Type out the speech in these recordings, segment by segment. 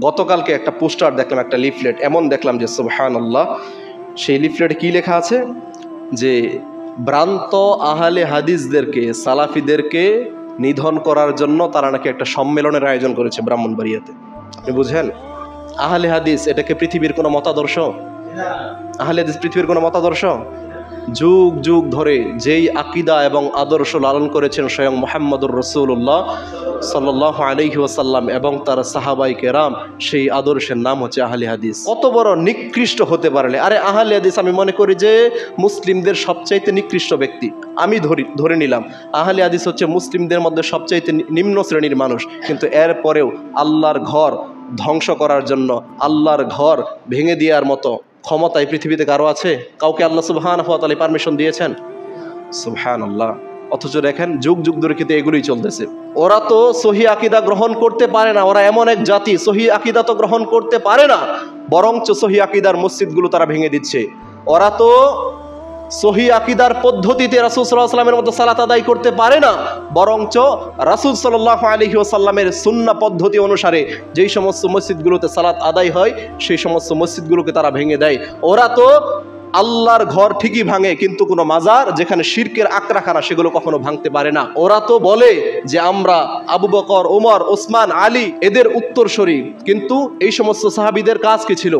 গতকালকে একটা পোস্টার দেখলাম, একটা লিফলেট, এমন দেখলাম যে সুবহানাল্লাহ, সেই লিফলেটে কি লেখা আছে যে ভ্রান্ত আহলে হাদিসদেরকে, সালাফিদেরকে নিধন করার জন্য তারা নাকি একটা সম্মেলনের আয়োজন করেছে ব্রাহ্মণবাড়িয়াতে। আপনি বুঝেন? আহলে হাদিস এটাকে পৃথিবীর কোনো মতাদর্শ? আহলে হাদিস পৃথিবীর কোনো মতাদর্শ? যুগ যুগ ধরে যেই আকীদা এবং আদর্শ লালন করেছেন স্বয়ং মুহাম্মদুর রাসূলুল্লাহ সাল্লাল্লাহু আলাইহি ওয়াসাল্লাম এবং তার সাহাবায়ে কেরাম, সেই আদর্শের নাম হচ্ছে আহলে হাদিস। কত বড় নিকৃষ্ট হতে পারলে! আরে আহলে হাদিস আমি মনে করি যে মুসলিমদের সবচাইতে নিকৃষ্ট ব্যক্তি। আমি ধরে নিলাম আহলে হাদিস হচ্ছে মুসলিমদের মধ্যে সবচাইতে নিম্ন শ্রেণীর মানুষ, কিন্তু এরপরেও আল্লাহর ঘর ধ্বংস করার জন্য, আল্লাহর ঘর ভেঙে দেওয়ার মতো ক্ষমতা এই পৃথিবীতে কারো আছে? কাউকে আল্লাহ সুবহানাহু ওয়া তাআলা পারমিশন দিয়েছেন? সুবহানাল্লাহ। অথচ দেখেন যুগ যুগ ধরে কিন্তু এগুলোই চলতেছে। ওরা তো সহিহ আকীদা গ্রহণ করতে পারে না, ওরা এমন এক জাতি সহিহ আকীদা তো গ্রহণ করতে পারে না, বরঞ্চ সহিহ আকীদার মসজিদগুলো তারা ভেঙে দিচ্ছে। ওরা তো সহিহ আকীদার পদ্ধতিতে রাসূল সাল্লাল্লাহু আলাইহি ওয়াসাল্লামের মতো সালাত আদায় করতে পারে না, বরঞ্চ রাসূল সাল্লাল্লাহু আলাইহি ওয়াসাল্লামের সুন্নাহ পদ্ধতি অনুসারে যেই সমস্ত মসজিদগুলোতে সালাত আদায় হয় সেই সমস্ত মসজিদগুলোকে তারা ভেঙে দেয়। ওরা তো আল্লাহর ঘর ঠিকই ভাঙে, কিন্তু কোনো মাজার যেখানে শিরকের আকড়াখানা সেগুলো কখনো ভাঙতে পারে না। ওরা তো বলে যে আমরা আবু বকর, ওমর, ওসমান, আলী এদের উত্তরসূরি, কিন্তু এই সমস্ত সাহাবীদের কাজ কি ছিল?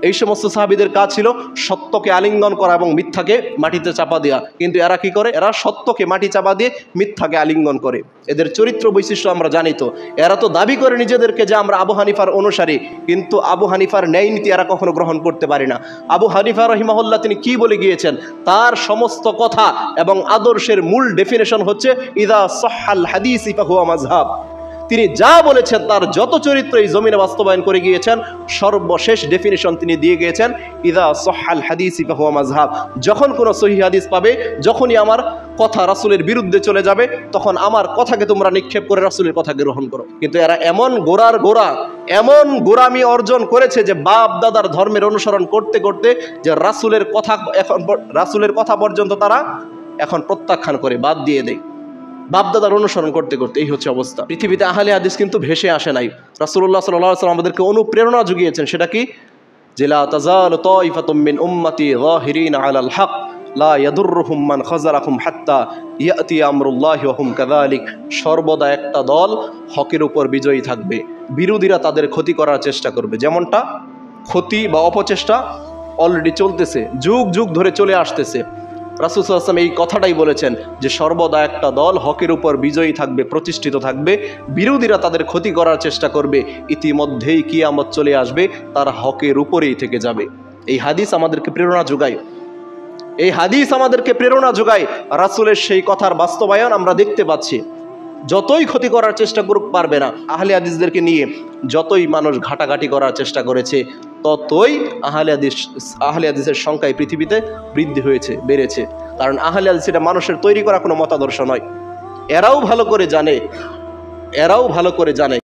এই সমস্ত সাহাবীদের কাজ ছিল সত্যকে আলিঙ্গন করা এবং মিথ্যাকে মাটিতে চাপা দেওয়া। কিন্তু এরা কি করে? এরা সত্যকে মাটি চাপা দিয়ে মিথ্যাকে আলিঙ্গন করে। এদের চরিত্র বৈশিষ্ট্য আমরা জানি তো। এরা তো দাবি করে নিজেদেরকে যে আমরা আবু হানিফার অনুসারী, কিন্তু আবু হানিফার ন্যায় নীতি এরা কখনো গ্রহণ করতে পারে না। আবু হানিফা রাহিমাহুল্লাহ তিনি কি বলে গিয়েছেন? তার সমস্ত কথা এবং আদর্শের মূল ডেফিনেশন হচ্ছে ইযা সাহহাল হাদিস ফাহুয়া মাযহাব। তিনি যা বলেছেন তার যত চরিত্র এই জমিনে বাস্তবায়ন করে গিয়েছেন, সর্বশেষ ডেফিনেশন তিনি দিয়ে গিয়েছেন ইযা সাহহাল হাদিস ফাহুয়া মাযহাব। যখন কোনো সহিহ হাদিস পাবে, যখনই আমার কথা রাসূলের বিরুদ্ধে চলে যাবে, তখন আমার কথাকে তোমরা নিক্ষেপ করে রাসূলের কথাকে গ্রহণ করো। কিন্তু এরা এমন গোড়ার গোড়া, এমন গোড়ামি অর্জন করেছে যে বাপ দাদার ধর্মের অনুসরণ করতে করতে যে রাসূলের কথা পর্যন্ত তারা এখন প্রত্যাখ্যান করে, বাদ দিয়ে দেয়, বাপদাদার অনুসরণ করতে করতে। এই হচ্ছে অবস্থা। পৃথিবীতে আহলে হাদিস কিন্তু ভেসে আসে নাই। রাসূলুল্লাহ সাল্লাল্লাহু আলাইহি ওয়াসাল্লাম আমাদেরকে অনুপ্রেরণা জুগিয়েছেন। সেটা কি? যে লা তাযালু তাইফাতুম মিন উম্মতি যাহিরিনা আলাল হক লা ইয়াদুররুহুম মান খাযালাহুম হাত্তা ইয়াতি আমরুল্লাহি ওয়া হুম কাযালিক। সর্বদা একটা দল হকের উপর বিজয়ী থাকবে, বিরোধীরা তাদের ক্ষতি করার চেষ্টা করবে। যেমনটা ক্ষতি বা অপচেষ্টা অলরেডি চলতেছে, যুগ যুগ ধরে চলে আসতেছে। রাসূল সাল্লাল্লাহু আলাইহি ওয়াসাল্লাম এই কথাটাই বলেছেন যে সর্বদা একটা দল হকের উপর বিজয়ী থাকবে, প্রতিষ্ঠিত থাকবে, বিরোধীরা তাদের ক্ষতি করার চেষ্টা করবে। ইতিমধ্যেই কিয়ামত চলে আসবে, তারা হকের উপরেই থেকে যাবে। এই হাদিস আমাদেরকে প্রেরণা যোগায়, এই হাদিস আমাদেরকে প্রেরণা যোগায়। রাসূলের সেই কথার বাস্তবায়ন আমরা দেখতে পাচ্ছি। যতই ক্ষতি করার চেষ্টা করুক পারবে না। আহলে হাদিসদেরকে নিয়ে যতই মানুষ ঘাটাঘাটি করার চেষ্টা করেছে, ততই আহলে হাদিসের সংখ্যায় পৃথিবীতে বৃদ্ধি হয়েছে, বেড়েছে। কারণ আহলে হাদিস এটা মানুষের তৈরি করা কোনো মতাদর্শ নয়। এরাও ভালো করে জানে